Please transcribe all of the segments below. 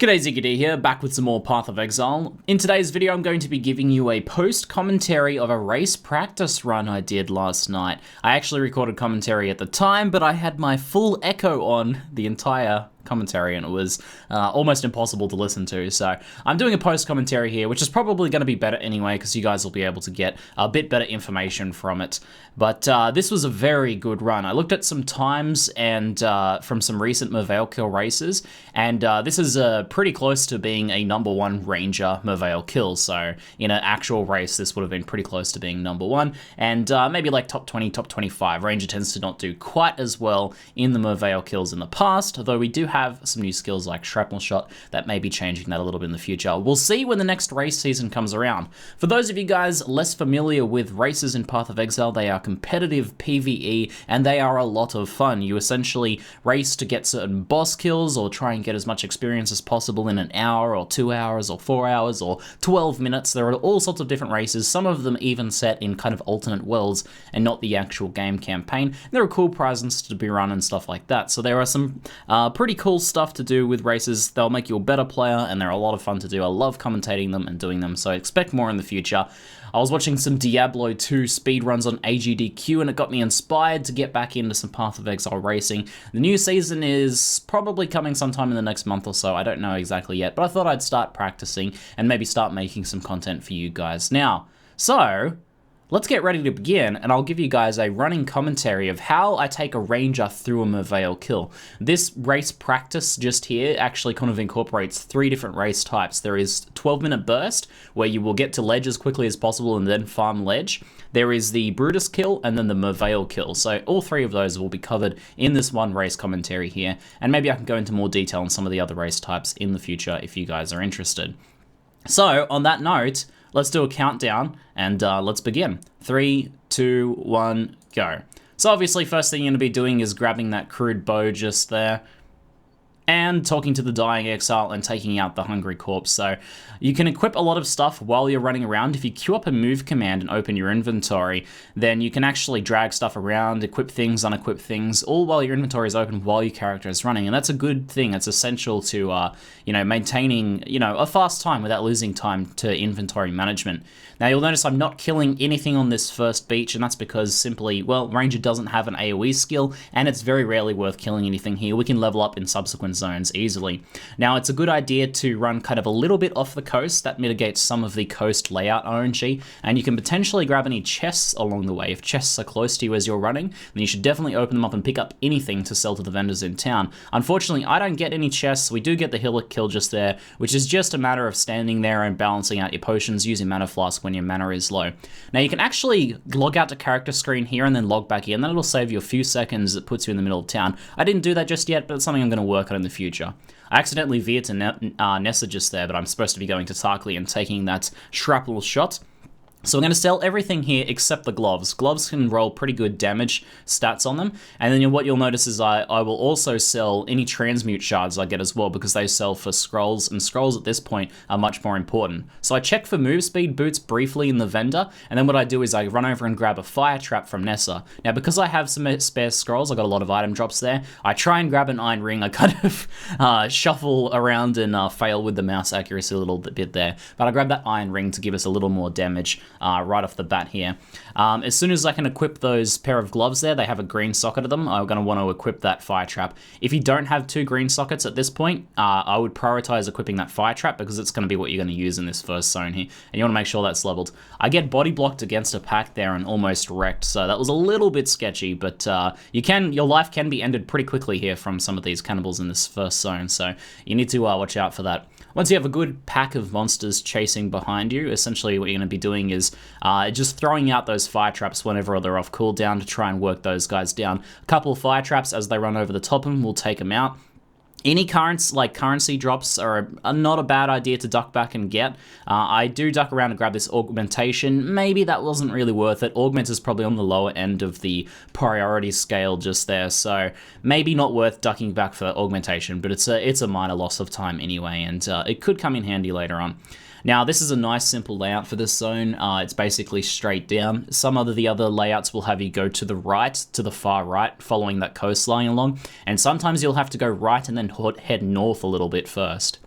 G'day, ZiggyD here, back with some more Path of Exile. In today's video, I'm going to be giving you a post-commentary of a race practice run I did last night. I actually recorded commentary at the time, but I had my full echo on the entire commentary and it was almost impossible to listen to, so I'm doing a post commentary here, which is probably going to be better anyway because you guys will be able to get a bit better information from it. But this was a very good run. I looked at some times and from some recent Merveil Kill races, and this is pretty close to being a #1 Ranger Merveil Kill, so in an actual race this would have been pretty close to being #1, and maybe like top 20, top 25. Ranger tends to not do quite as well in the Merveil Kills in the past, though we do have some new skills like Shrapnel shot that may be changing that a little bit in the future. We'll see when the next race season comes around. For those of you guys less familiar with races in Path of Exile, they are competitive PvE and they are a lot of fun. You essentially race to get certain boss kills or try and get as much experience as possible in an hour or 2 hours or 4 hours or 12 minutes. There are all sorts of different races, some of them even set in kind of alternate worlds and not the actual game campaign. There are cool prizes to be run and stuff like that, so there are some pretty cool stuff to do with races. They'll make you a better player and they're a lot of fun to do. I love commentating them and doing them, so expect more in the future. I was watching some Diablo 2 speedruns on AGDQ and it got me inspired to get back into some Path of Exile racing. The new season is probably coming sometime in the next month or so. I don't know exactly yet, but I thought I'd start practicing and maybe start making some content for you guys now. So let's get ready to begin, and I'll give you guys a running commentary of how I take a Ranger through a Merveil Kill. This race practice just here actually kind of incorporates 3 different race types. There is 12-minute burst, where you will get to ledge as quickly as possible and then farm ledge. There is the Brutus kill, and then the Merveil Kill. So all 3 of those will be covered in this one race commentary here, and maybe I can go into more detail on some of the other race types in the future if you guys are interested. So, on that note, let's do a countdown and let's begin. 3, 2, 1, go. So obviously first thing you're going to be doing is grabbing that crude bow just there and talking to the dying exile and taking out the hungry corpse. So you can equip a lot of stuff while you're running around. If you queue up a move command and open your inventory, then you can actually drag stuff around, equip things, unequip things, all while your inventory is open while your character is running. And that's a good thing. It's essential to maintaining a fast time without losing time to inventory management. Now you'll notice I'm not killing anything on this first beach, and that's because simply, well, Ranger doesn't have an AoE skill, and it's very rarely worth killing anything here. We can level up in subsequent zones easily. Now it's a good idea to run kind of a little bit off the coast. That mitigates some of the coast layout RNG, and you can potentially grab any chests along the way. If chests are close to you as you're running, then you should definitely open them up and pick up anything to sell to the vendors in town. Unfortunately, I don't get any chests. We do get the healer kill just there, which is just a matter of standing there and balancing out your potions using mana flask when your mana is low. Now you can actually log out to character screen here and then log back in. That'll save you a few seconds. It puts you in the middle of town. I didn't do that just yet, but it's something I'm going to work on in the future. I accidentally veered to Nessa just there, but I'm supposed to be going to Tarkly and taking that shrapnel shot. So I'm going to sell everything here except the gloves. Gloves can roll pretty good damage stats on them. And then what you'll notice is I will also sell any transmute shards I get as well, because they sell for scrolls, and scrolls at this point are much more important. So I check for move speed boots briefly in the vendor, and then what I do is I run over and grab a fire trap from Nessa. Now because I have some spare scrolls, I got a lot of item drops there, I try and grab an iron ring. I kind of shuffle around and fail with the mouse accuracy a little bit there. But I grab that iron ring to give us a little more damage right off the bat here. As soon as I can equip those pair of gloves there, they have a green socket to them. I'm going to want to equip that fire trap. If you don't have 2 green sockets at this point, I would prioritize equipping that fire trap because it's going to be what you're going to use in this first zone here, and you want to make sure that's leveled. I get body blocked against a pack there and almost wrecked, so that was a little bit sketchy, but your life can be ended pretty quickly here from some of these cannibals in this first zone, so you need to watch out for that. Once you have a good pack of monsters chasing behind you, essentially what you're going to be doing is just throwing out those fire traps whenever they're off cooldown to try and work those guys down. A couple of fire traps as they run over the top of them will take them out. Any currency drops are not a bad idea to duck back and get. I do duck around and grab this augmentation. Maybe that wasn't really worth it. Augment is probably on the lower end of the priority scale just there, so maybe not worth ducking back for augmentation, but it's a minor loss of time anyway, and it could come in handy later on. Now, this is a nice simple layout for this zone. It's basically straight down. Some of the other layouts will have you go to the right, to the far right, following that coastline along, and sometimes you'll have to go right and then head north a little bit first.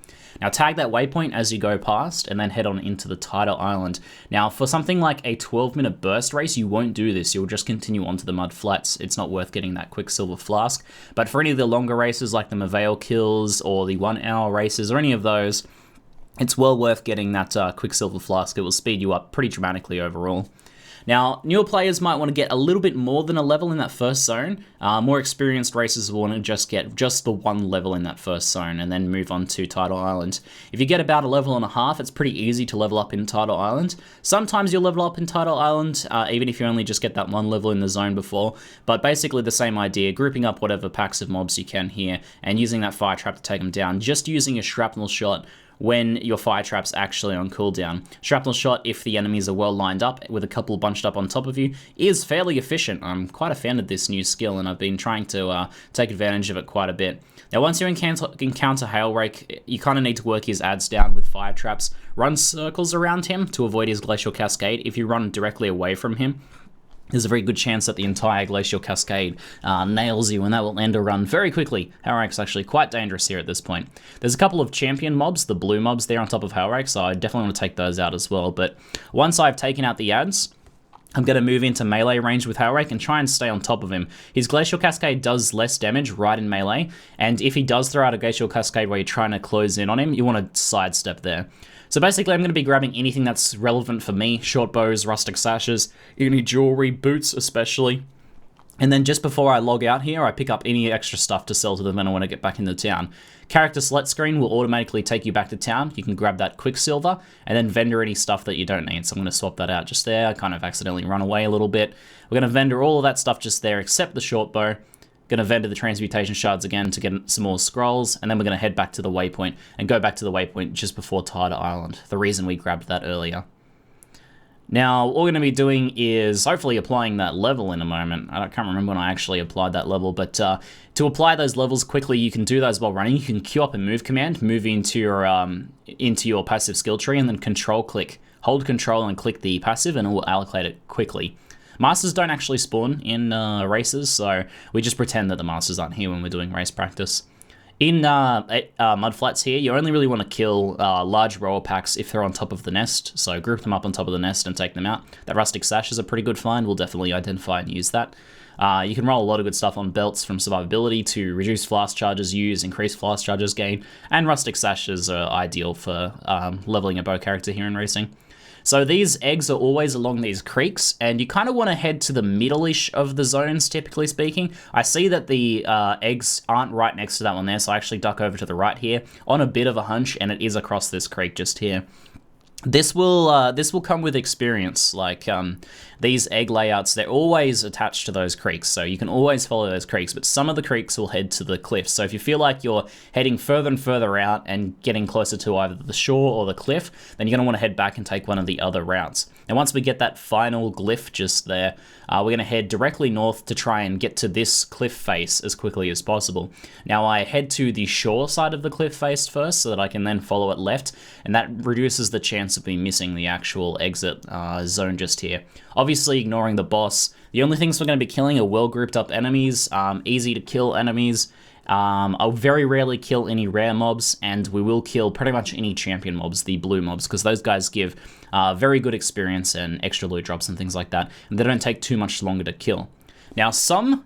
Now tag that waypoint as you go past, and then head on into the Tidal Island. Now for something like a 12-minute burst race, you won't do this. You'll just continue onto the mud flats. It's not worth getting that Quicksilver Flask. But for any of the longer races like the Merveil Kills or the 1 hour races or any of those, it's well worth getting that Quicksilver Flask. It will speed you up pretty dramatically overall. Now, newer players might want to get a little bit more than a level in that first zone. More experienced racers will want to just get just the 1 level in that first zone and then move on to Tidal Island. If you get about a level and a half, it's pretty easy to level up in Tidal Island. Sometimes you'll level up in Tidal Island, even if you only just get that 1 level in the zone before. But basically the same idea, grouping up whatever packs of mobs you can here and using that fire trap to take them down. Just using a shrapnel shot when your fire trap's actually on cooldown. Shrapnel shot, if the enemies are well lined up with a couple bunched up on top of you, is fairly efficient. I'm quite a fan of this new skill, and I've been trying to take advantage of it quite a bit. Now once you encounter Hailrake, you kind of need to work his ads down with fire traps. Run circles around him to avoid his glacial cascade. If you run directly away from him, there's a very good chance that the entire glacial cascade nails you, and that will end a run very quickly. Hailrake's actually quite dangerous here at this point. There's a couple of champion mobs, the blue mobs there on top of Hailrake, so I definitely want to take those out as well. But once I've taken out the ads, I'm going to move into melee range with Hailrake and try and stay on top of him. His Glacial Cascade does less damage right in melee, and if he does throw out a Glacial Cascade while you're trying to close in on him, you want to sidestep there. So basically I'm going to be grabbing anything that's relevant for me, short bows, rustic sashes, any jewelry, boots especially. And then just before I log out here, I pick up any extra stuff to sell to them when I want to get back into town. Character select screen will automatically take you back to town. You can grab that Quicksilver and then vendor any stuff that you don't need. So I'm going to swap that out just there. I kind of accidentally run away a little bit. We're going to vendor all of that stuff just there except the short bow. Going to vendor the transmutation shards again to get some more scrolls, and then we're going to head back to the waypoint and go back to the waypoint just before Tidal Island, the reason we grabbed that earlier. Now, what we're going to be doing is hopefully applying that level in a moment. I can't remember when I actually applied that level, but to apply those levels quickly, you can do those while running. You can queue up a move command, move into your passive skill tree, and then control click. Hold control and click the passive, and it will allocate it quickly. Masters don't actually spawn in races, so we just pretend that the Masters aren't here when we're doing race practice. In mudflats here, you only really want to kill large rower packs if they're on top of the nest, so group them up on top of the nest and take them out. That Rustic Sash is a pretty good find, we'll definitely identify and use that. You can roll a lot of good stuff on belts from survivability to reduce flask charges used, increase flask charges gain, and Rustic Sashes are ideal for leveling a bow character here in racing. So these eggs are always along these creeks, and you kind of want to head to the middle-ish of the zones, typically speaking. I see that the eggs aren't right next to that one there, so I actually duck over to the right here on a bit of a hunch, and it is across this creek just here. This will come with experience. Like these egg layouts, they're always attached to those creeks, so you can always follow those creeks, but some of the creeks will head to the cliffs. So if you feel like you're heading further and further out and getting closer to either the shore or the cliff, then you're going to want to head back and take one of the other routes. And once we get that final glyph just there, we're going to head directly north to try and get to this cliff face as quickly as possible. Now I head to the shore side of the cliff face first so that I can then follow it left, and that reduces the chance of me missing the actual exit zone just here. Obviously ignoring the boss. The only things we're going to be killing are well grouped up enemies, easy to kill enemies. I'll very rarely kill any rare mobs, and we will kill pretty much any champion mobs, the blue mobs, because those guys give very good experience and extra loot drops and things like that, and they don't take too much longer to kill. Now, some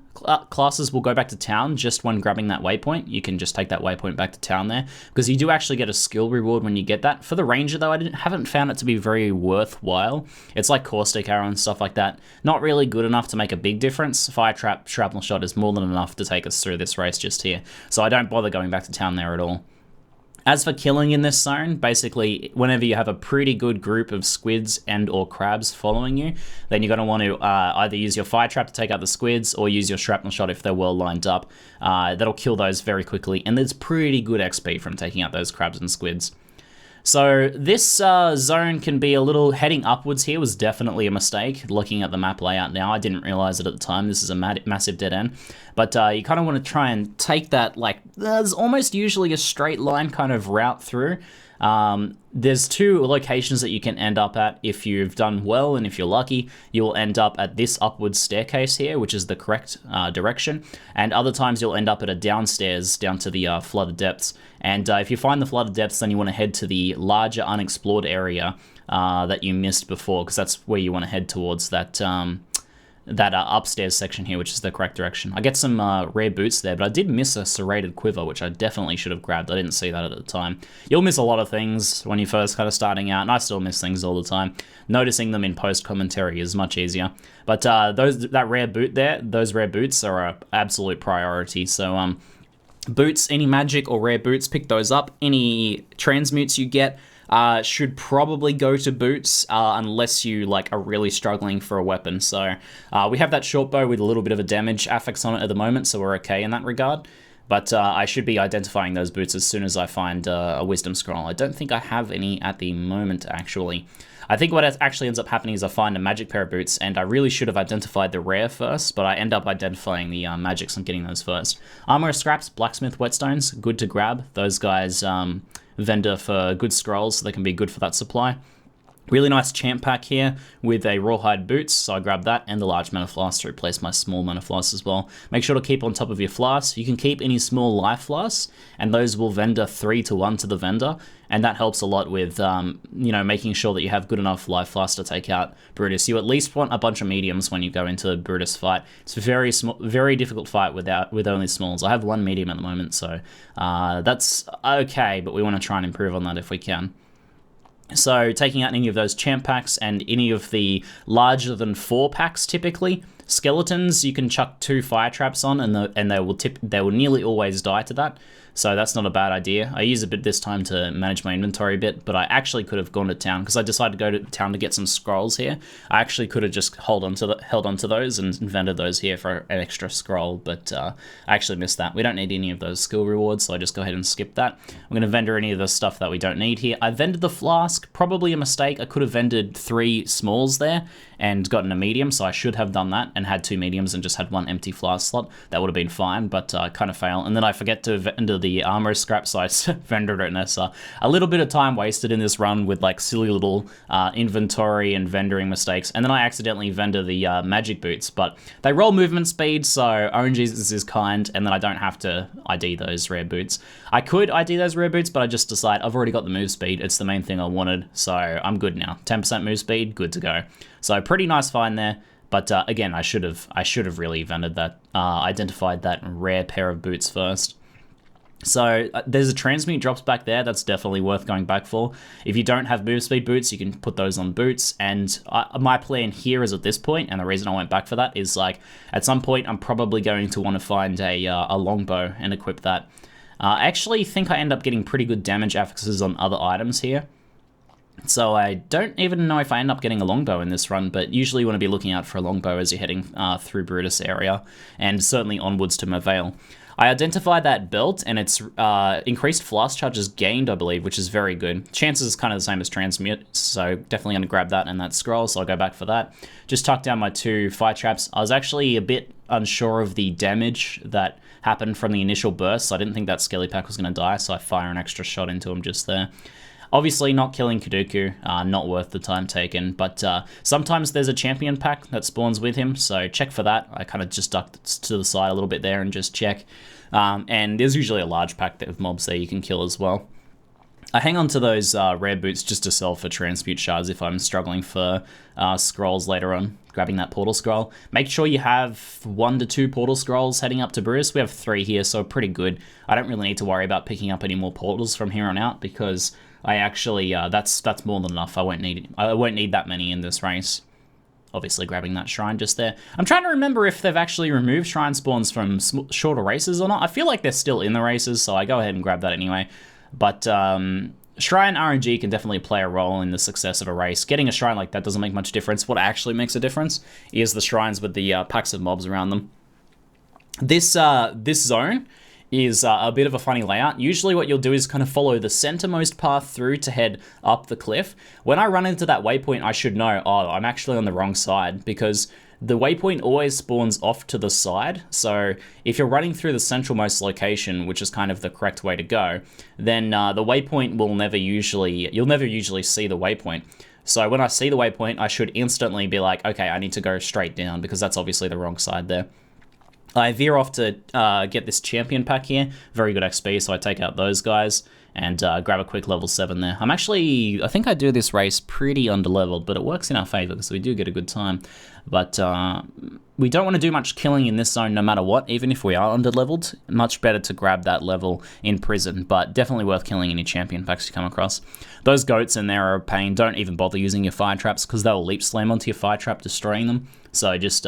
classes will go back to town just when grabbing that waypoint. You can just take that waypoint back to town there, because you do actually get a skill reward when you get that. For the ranger, though, I haven't found it to be very worthwhile. It's like caustic arrow and stuff like that. Not really good enough to make a big difference. Fire trap, shrapnel shot is more than enough to take us through this race just here. So I don't bother going back to town there at all. As for killing in this zone, basically, whenever you have a pretty good group of squids and or crabs following you, then you're going to want to either use your fire trap to take out the squids or use your shrapnel shot if they're well lined up. That'll kill those very quickly, and there's pretty good XP from taking out those crabs and squids. So this zone can be a little, heading upwards here was definitely a mistake. Looking at the map layout now, I didn't realize it at the time. This is a massive dead end. But you kind of want to try and take that, like, there's almost usually a straight line kind of route through. There's two locations that you can end up at if you've done well, and if you're lucky, you'll end up at this upwards staircase here, which is the correct direction, and other times you'll end up at a downstairs down to the flooded depths. And if you find the flooded depths, then you want to head to the larger unexplored area that you missed before, because that's where you want to head towards that upstairs section here, which is the correct direction. I get some rare boots there, but I did miss a serrated quiver, which I definitely should have grabbed. I didn't see that at the time. You'll miss a lot of things when you're first kind of starting out, and I still miss things all the time. Noticing them in post-commentary is much easier. But that rare boot there, those rare boots are an absolute priority. So boots, any magic or rare boots, pick those up. Any transmutes you get should probably go to boots unless you are really struggling for a weapon. So we have that short bow with a little bit of a damage affix on it at the moment, so we're okay in that regard. But I should be identifying those boots as soon as I find a wisdom scroll. I don't think I have any at the moment, actually. I think what actually ends up happening is I find a magic pair of boots, and I really should have identified the rare first, but I end up identifying the magics and getting those first. Armor scraps, blacksmith whetstones, good to grab. Those guys vendor for good scrolls, so they can be good for that supply. Really nice champ pack here with a rawhide boots, so I grabbed that, and the large mana flask to replace my small mana flask as well. Make sure to keep on top of your flasks. You can keep any small life flasks, and those will vendor 3-to-1 to the vendor, and that helps a lot with making sure that you have good enough life flasks to take out Brutus. You at least want a bunch of mediums when you go into a Brutus fight. It's a very difficult fight with only smalls. I have one medium at the moment, so that's okay, but we want to try and improve on that if we can. So taking out any of those champ packs and any of the larger than 4 packs typically. Skeletons you can chuck 2 fire traps on, and they will nearly always die to that. So that's not a bad idea. I use a bit this time to manage my inventory a bit, but I actually could have gone to town because I decided to go to town to get some scrolls here. I actually could have just held on to those and invented those here for an extra scroll, but I actually missed that. We don't need any of those skill rewards, so I just go ahead and skip that. I'm going to vendor any of the stuff that we don't need here. I vended the flask, probably a mistake. I could have vended 3 smalls there and gotten a medium, so I should have done that and had 2 mediums and just had 1 empty flask slot. That would have been fine, but I kind of fail. And then I forget to vendor the armor scrap, so I vendored it, and it's a little bit of time wasted in this run with silly little inventory and vendoring mistakes. And then I accidentally vendor the magic boots, but they roll movement speed, so RNG is kind, and then I don't have to ID those rare boots. I could ID those rare boots, but I just decide I've already got the move speed. It's the main thing I wanted, so I'm good now. 10% move speed, good to go. So pretty nice find there. But again, I should have really vended that, identified that rare pair of boots first. So there's a transmute drops back there. That's definitely worth going back for. If you don't have move speed boots, you can put those on boots. And my plan here is at this point, and the reason I went back for that is at some point I'm probably going to want to find a longbow and equip that. I actually think I end up getting pretty good damage affixes on other items here. So I don't even know if I end up getting a longbow in this run, but usually you want to be looking out for a longbow as you're heading through Brutus area, and certainly onwards to Merveil. I identified that belt, and it's increased flask charges gained, I believe, which is very good. Chances is kind of the same as transmute, so definitely going to grab that and that scroll, so I'll go back for that. Just tuck down my 2 fire traps. I was actually a bit unsure of the damage that happened from the initial burst, so I didn't think that skelly pack was going to die, so I fire an extra shot into him just there. Obviously, not killing Kaduku, not worth the time taken, but sometimes there's a champion pack that spawns with him, so check for that. I kind of just ducked to the side a little bit there and just check. And there's usually a large pack of mobs there you can kill as well. I hang on to those rare boots just to sell for transmute shards if I'm struggling for scrolls later on, grabbing that portal scroll. Make sure you have 1 to 2 portal scrolls heading up to Brutus. We have 3 here, so pretty good. I don't really need to worry about picking up any more portals from here on out because I actually, that's more than enough. I won't need that many in this race. Obviously grabbing that shrine just there. I'm trying to remember if they've actually removed shrine spawns from shorter races or not. I feel like they're still in the races, so I go ahead and grab that anyway. But shrine RNG can definitely play a role in the success of a race. Getting a shrine like that doesn't make much difference. What actually makes a difference is the shrines with the packs of mobs around them. This zone is a bit of a funny layout. Usually what you'll do is kind of follow the centermost path through to head up the cliff. When I run into that waypoint, I should know, oh, I'm actually on the wrong side, because the waypoint always spawns off to the side. So if you're running through the centralmost location, which is kind of the correct way to go, then the waypoint will you'll never usually see the waypoint. So when I see the waypoint, I should instantly be like, okay, I need to go straight down, because that's obviously the wrong side there. I veer off to get this champion pack here. Very good XP, so I take out those guys and grab a quick level 7 there. I think I do this race pretty underleveled, but it works in our favor because we do get a good time. But we don't want to do much killing in this zone no matter what, even if we are underleveled. Much better to grab that level in prison, but definitely worth killing any champion packs you come across. Those goats in there are a pain. Don't even bother using your fire traps because they'll leap slam onto your fire trap, destroying them. So just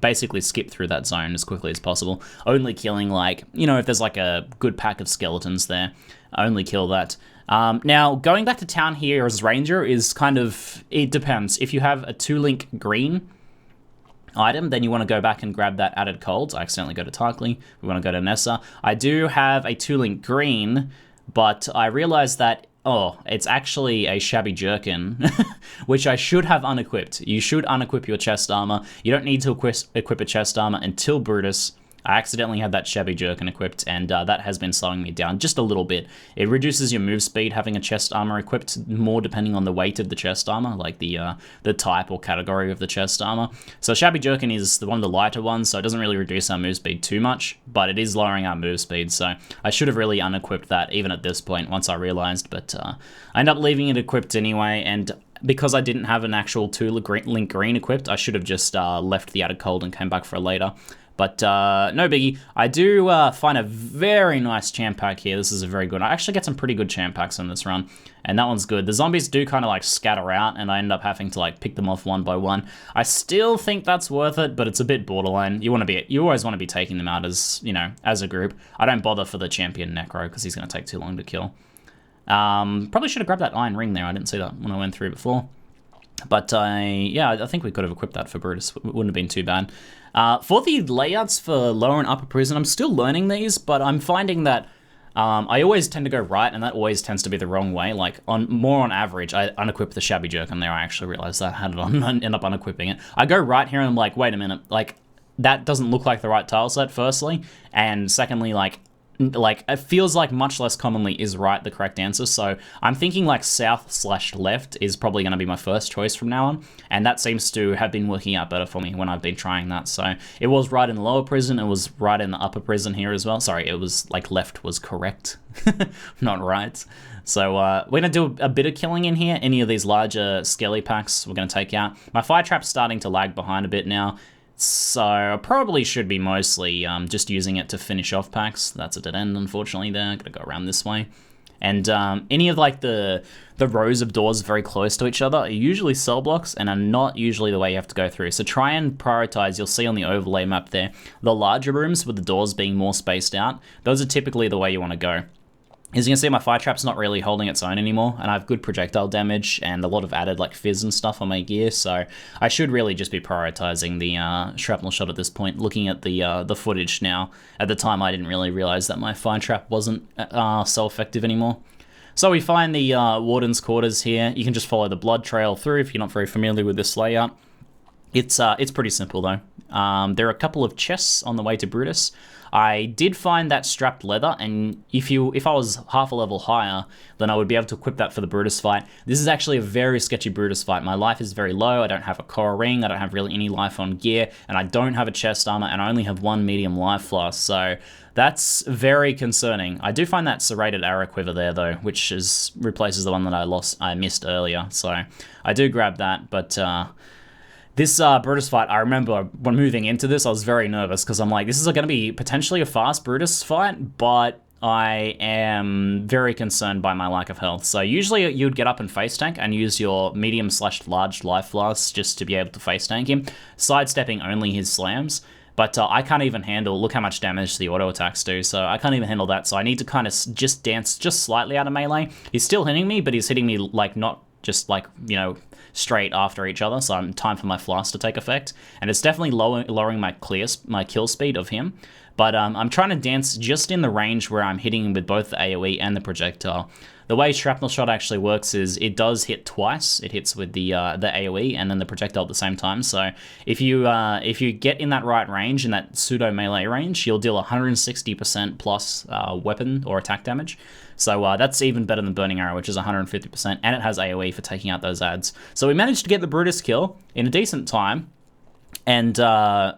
basically skip through that zone as quickly as possible. Only killing, like, you know, if there's like a good pack of skeletons there, only kill that. Now, going back to town here as Ranger is kind of, it depends. If you have a 2-link green item, then you want to go back and grab that added colds. I accidentally go to Tarkly. We want to go to Nessa. I do have a 2-link green, but I realized that, oh, it's actually a shabby jerkin, which I should have unequipped. You should unequip your chest armor. You don't need to equip a chest armor until Brutus. I accidentally had that shabby jerkin equipped, and that has been slowing me down just a little bit. It reduces your move speed having a chest armor equipped more depending on the weight of the chest armor, like the type or category of the chest armor. So shabby jerkin is one of the lighter ones, so it doesn't really reduce our move speed too much, but it is lowering our move speed. So I should have really unequipped that even at this point once I realized, but I ended up leaving it equipped anyway, and because I didn't have an actual 2-link green equipped, I should have just left the added cold and came back for it later. But no biggie. I do find a very nice champ pack here. This is a very good. I actually get some pretty good champ packs on this run, and that one's good. The zombies do kind of like scatter out, and I end up having to like pick them off one by one. I still think that's worth it, but it's a bit borderline. You always want to be taking them out as, you know, as a group. I don't bother for the champion Necro because he's going to take too long to kill. Probably should have grabbed that iron ring there. I didn't see that when I went through before. But yeah, I think we could have equipped that for Brutus. It wouldn't have been too bad. For the layouts for lower and upper prison, I'm still learning these, but I'm finding that I always tend to go right, and that always tends to be the wrong way. Like, more on average, I unequip the shabby jerkin there. I actually realized that I had it on, end up unequipping it. I go right here, and I'm like, wait a minute, like, that doesn't look like the right tile set, firstly, and secondly, like, it feels like much less commonly is right the correct answer, so I'm thinking like south/left is probably going to be my first choice from now on, and that seems to have been working out better for me when I've been trying that. So it was right in the lower prison, it was right in the upper prison here as well. Sorry, it was like left was correct, not right. So we're going to do a bit of killing in here. Any of these larger skelly packs we're going to take out. My fire trap's starting to lag behind a bit now, so I probably should be mostly just using it to finish off packs. That's a dead end, unfortunately, there. Gotta go around this way. And any of like the rows of doors very close to each other are usually cell blocks and are not usually the way you have to go through. So try and prioritize. You'll see on the overlay map there, the larger rooms with the doors being more spaced out. Those are typically the way you want to go. As you can see, my fire trap's not really holding its own anymore, and I have good projectile damage and a lot of added like fizz and stuff on my gear, so I should really just be prioritizing the shrapnel shot at this point. Looking at the footage now, at the time I didn't really realize that my fire trap wasn't so effective anymore. So we find the warden's quarters here. You can just follow the blood trail through if you're not very familiar with this layout. It's pretty simple though. There are a couple of chests on the way to Brutus. I did find that strapped leather, and if I was half a level higher, then I would be able to equip that for the Brutus fight. This is actually a very sketchy Brutus fight. My life is very low, I don't have a core ring, I don't have really any life on gear, and I don't have a chest armor, and I only have one medium life flask, so that's very concerning. I do find that serrated arrow quiver there though, which replaces the one that I missed earlier, so I do grab that, but this Brutus fight, I remember when moving into this, I was very nervous because I'm like, this is going to be potentially a fast Brutus fight, but I am very concerned by my lack of health. So usually you'd get up and face tank and use your medium/large life flasks just to be able to face tank him, sidestepping only his slams. But I can't even handle, look how much damage the auto attacks do, so I can't even handle that. So I need to kind of just dance just slightly out of melee. He's still hitting me, but he's hitting me like not just like, you know, straight after each other, so I'm time for my flask to take effect, and it's definitely lowering my kill speed of him, but I'm trying to dance just in the range where I'm hitting with both the AoE and the projectile. The way Shrapnel Shot actually works is it does hit twice. It hits with the AoE and then the projectile at the same time. So if you get in that right range, in that pseudo melee range, you'll deal 160% plus weapon or attack damage. So that's even better than Burning Arrow, which is 150%, and it has AoE for taking out those adds. So we managed to get the Brutus kill in a decent time, and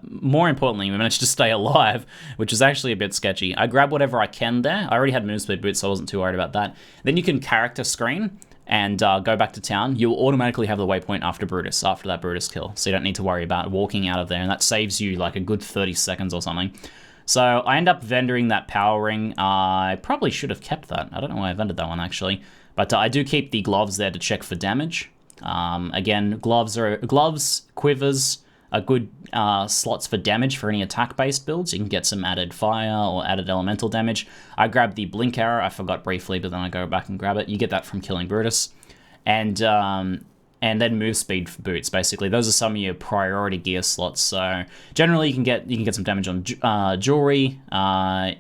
more importantly, we managed to stay alive, which is actually a bit sketchy. I grabbed whatever I can there. I already had move speed boots, so I wasn't too worried about that. Then you can character screen and go back to town. You'll automatically have the waypoint after Brutus, after that Brutus kill, so you don't need to worry about walking out of there, and that saves you like a good 30 seconds or something. So I end up vendoring that power ring. I probably should have kept that. I don't know why I vended that one actually, but I do keep the gloves there to check for damage. Again, gloves, quivers are good slots for damage for any attack-based builds. You can get some added fire or added elemental damage. I grabbed the blink arrow. I forgot briefly, but then I go back and grab it. You get that from killing Brutus, and then move speed for boots. Basically, those are some of your priority gear slots. So generally, you can get some damage on jewelry.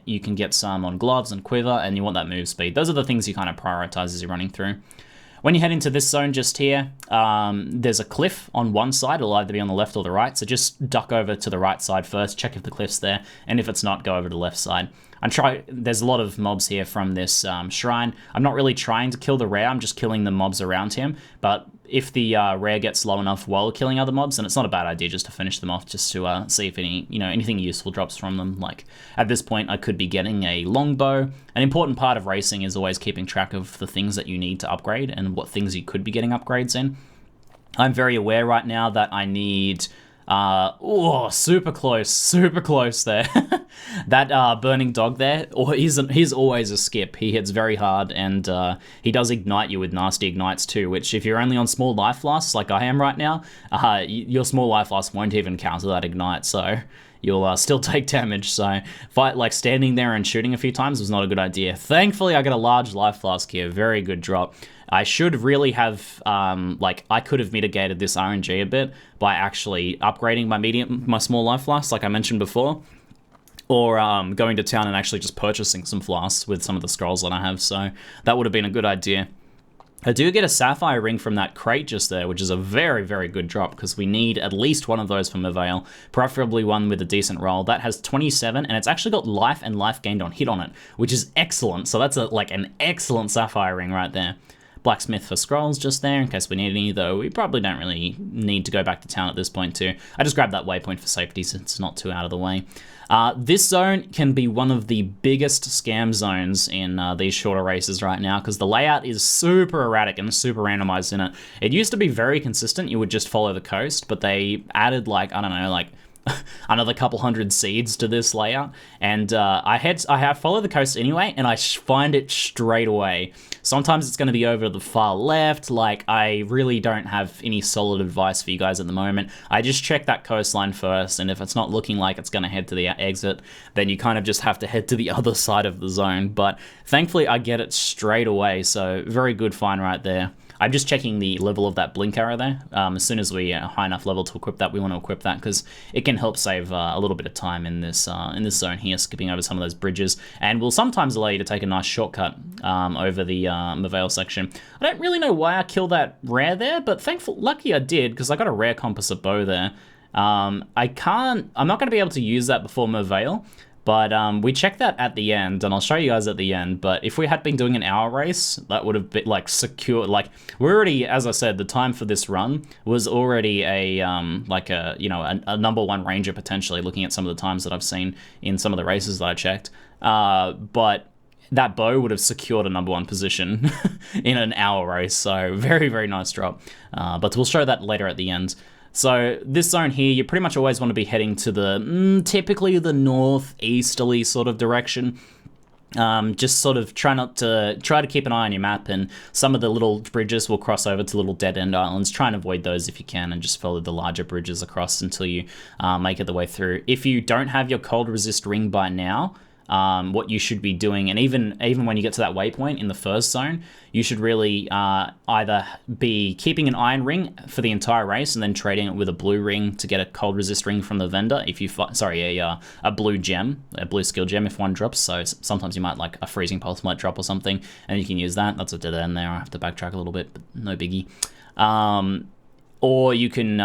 You can get some on gloves and quiver, and you want that move speed. Those are the things you kind of prioritize as you're running through. When you head into this zone just here, there's a cliff on one side. It'll either be on the left or the right. So just duck over to the right side first, check if the cliff's there, and if it's not, go over to the left side. There's a lot of mobs here from this shrine. I'm not really trying to kill the rare, I'm just killing the mobs around him. But if the rare gets low enough while killing other mobs, then it's not a bad idea just to finish them off, just to see if anything useful drops from them. Like at this point, I could be getting a longbow. An important part of racing is always keeping track of the things that you need to upgrade and what things you could be getting upgrades in. I'm very aware right now that I need... super close there. That burning dog there, he's always a skip. He hits very hard, and he does ignite you with nasty ignites too, which if you're only on small life loss like I am right now, your small life loss won't even counter that ignite, so you'll still take damage. So standing there and shooting a few times was not a good idea. Thankfully, I got a large life flask here, very good drop. I should really have, I could have mitigated this RNG a bit by actually upgrading my small life flasks, like I mentioned before, or going to town and actually just purchasing some flasks with some of the scrolls that I have, so that would have been a good idea. I do get a sapphire ring from that crate just there, which is a very, very good drop, because we need at least one of those for Merveil, preferably one with a decent roll. That has 27, and it's actually got life and life gained on hit on it, which is excellent, so that's an excellent sapphire ring right there. Blacksmith for scrolls just there, in case we need any, though we probably don't really need to go back to town at this point too. I just grabbed that waypoint for safety since it's not too out of the way. This zone can be one of the biggest scam zones in these shorter races right now, because the layout is super erratic and super randomized in it. It used to be very consistent, you would just follow the coast, but they added another couple hundred seeds to this layout, and I have followed the coast anyway, and I find it straight away. Sometimes it's going to be over the far left. I really don't have any solid advice for you guys at the moment. I just check that coastline first, and if it's not looking like it's going to head to the exit, then you kind of just have to head to the other side of the zone. But thankfully I get it straight away, so very good find right there. I'm just checking the level of that blink arrow there. As soon as we are high enough level to equip that, we want to equip that, because it can help save a little bit of time in this zone here, skipping over some of those bridges, and will sometimes allow you to take a nice shortcut over the Merveil section. I don't really know why I killed that rare there, but lucky I did, because I got a rare composite bow there. I'm not going to be able to use that before Merveil, but we checked that at the end, and I'll show you guys at the end. But if we had been doing an hour race, that would have been secure. We're already, as I said, the time for this run was already a number one ranger potentially, looking at some of the times that I've seen in some of the races that I checked. But that bow would have secured a number one position in an hour race, so very, very nice drop. But we'll show that later at the end. So this zone here, you pretty much always want to be heading to the typically the northeasterly sort of direction. Just sort of try to keep an eye on your map, and some of the little bridges will cross over to little dead-end islands. Try and avoid those if you can, and just follow the larger bridges across until you make it the way through. If you don't have your cold resist ring by now, what you should be doing. And even when you get to that waypoint in the first zone, you should really either be keeping an iron ring for the entire race and then trading it with a blue ring to get a cold resist ring from the vendor. If you a blue gem, a blue skill gem if one drops. So sometimes you might, like, a freezing pulse might drop or something, and you can use that. That's a dead end there. I have to backtrack a little bit, but no biggie. Or you can,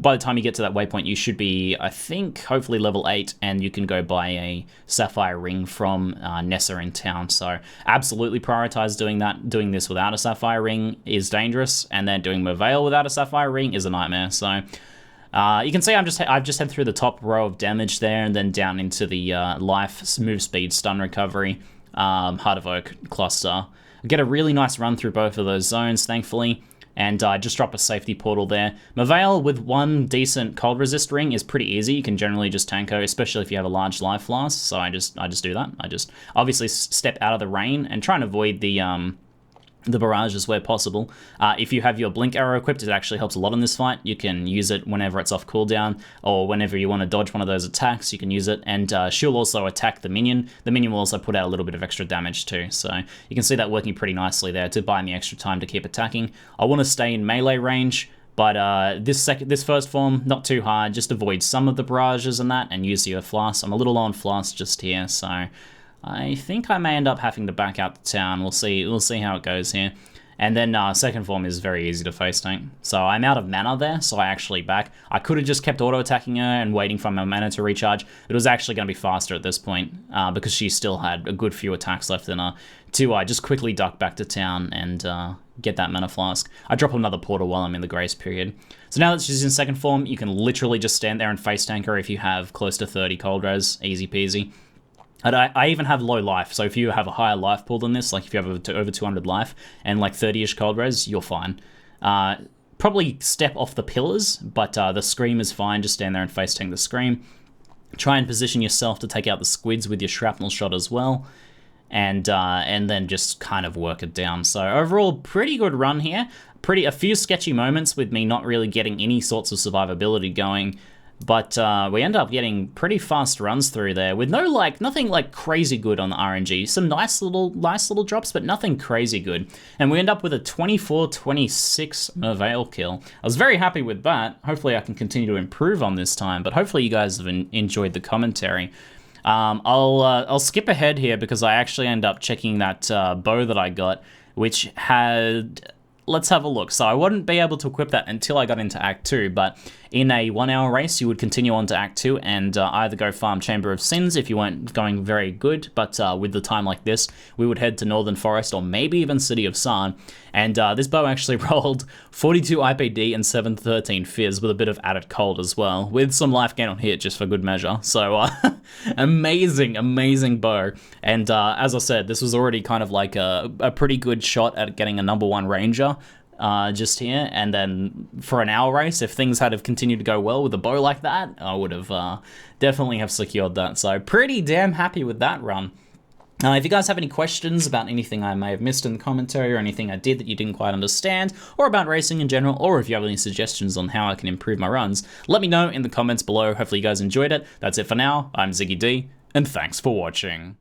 by the time you get to that waypoint, you should be, I think, hopefully level 8, and you can go buy a sapphire ring from Nessa in town. So absolutely prioritize doing that. Doing this without a sapphire ring is dangerous, and then doing Merveil without a sapphire ring is a nightmare. So you can see I've just head through the top row of damage there, and then down into the life, move speed, stun recovery, Heart of Oak cluster. Get a really nice run through both of those zones, thankfully. And just drop a safety portal there. Merveil with one decent cold resist ring is pretty easy. You can generally just tanko, especially if you have a large life flask. So I just do that. I just obviously step out of the rain and try and avoid the barrages where possible. If you have your blink arrow equipped, it actually helps a lot in this fight. You can use it whenever it's off cooldown, or whenever you want to dodge one of those attacks, you can use it. And she'll also attack the minion. The minion will also put out a little bit of extra damage too. So you can see that working pretty nicely there to buy me extra time to keep attacking. I want to stay in melee range, but this first form, not too hard. Just avoid some of the barrages and that, and use your flask. I'm a little low on flask just here, so I think I may end up having to back out to town. We'll see how it goes here. And then second form is very easy to face tank. So I'm out of mana there, so I actually back. I could have just kept auto-attacking her and waiting for my mana to recharge. It was actually going to be faster at this point because she still had a good few attacks left in her to just quickly duck back to town and get that mana flask. I drop another portal while I'm in the grace period. So now that she's in second form, you can literally just stand there and face tank her if you have close to 30 cold res, easy peasy. And I even have low life, so if you have a higher life pool than this, like if you have over 200 life and like 30-ish cold res, you're fine. Probably step off the pillars, but the scream is fine. Just stand there and face tank the scream. Try and position yourself to take out the squids with your shrapnel shot as well, and then just kind of work it down. So overall, pretty good run here. A few sketchy moments with me not really getting any sorts of survivability going. But we end up getting pretty fast runs through there with nothing like crazy good on the RNG. Some nice little drops, but nothing crazy good. And we end up with a 24-26 Merveil kill. I was very happy with that. Hopefully I can continue to improve on this time, but hopefully you guys have enjoyed the commentary. I'll skip ahead here because I actually end up checking that bow that I got, which had... Let's have a look. So I wouldn't be able to equip that until I got into Act 2, but in a 1 hour race, you would continue on to Act 2 and either go farm Chamber of Sins if you weren't going very good, but with the time like this, we would head to Northern Forest or maybe even City of Sarn. And this bow actually rolled 42 IPD and 713 Fizz with a bit of added cold as well, with some life gain on hit just for good measure. So amazing bow. And as I said, this was already kind of like a pretty good shot at getting a #1 Ranger just here. And then for an hour race, if things had have continued to go well with a bow like that, I would have definitely have secured that. So pretty damn happy with that run. If you guys have any questions about anything I may have missed in the commentary or anything I did that you didn't quite understand, or about racing in general, or if you have any suggestions on how I can improve my runs, let me know in the comments below. Hopefully you guys enjoyed it. That's it for now. I'm ZiggyD, and thanks for watching.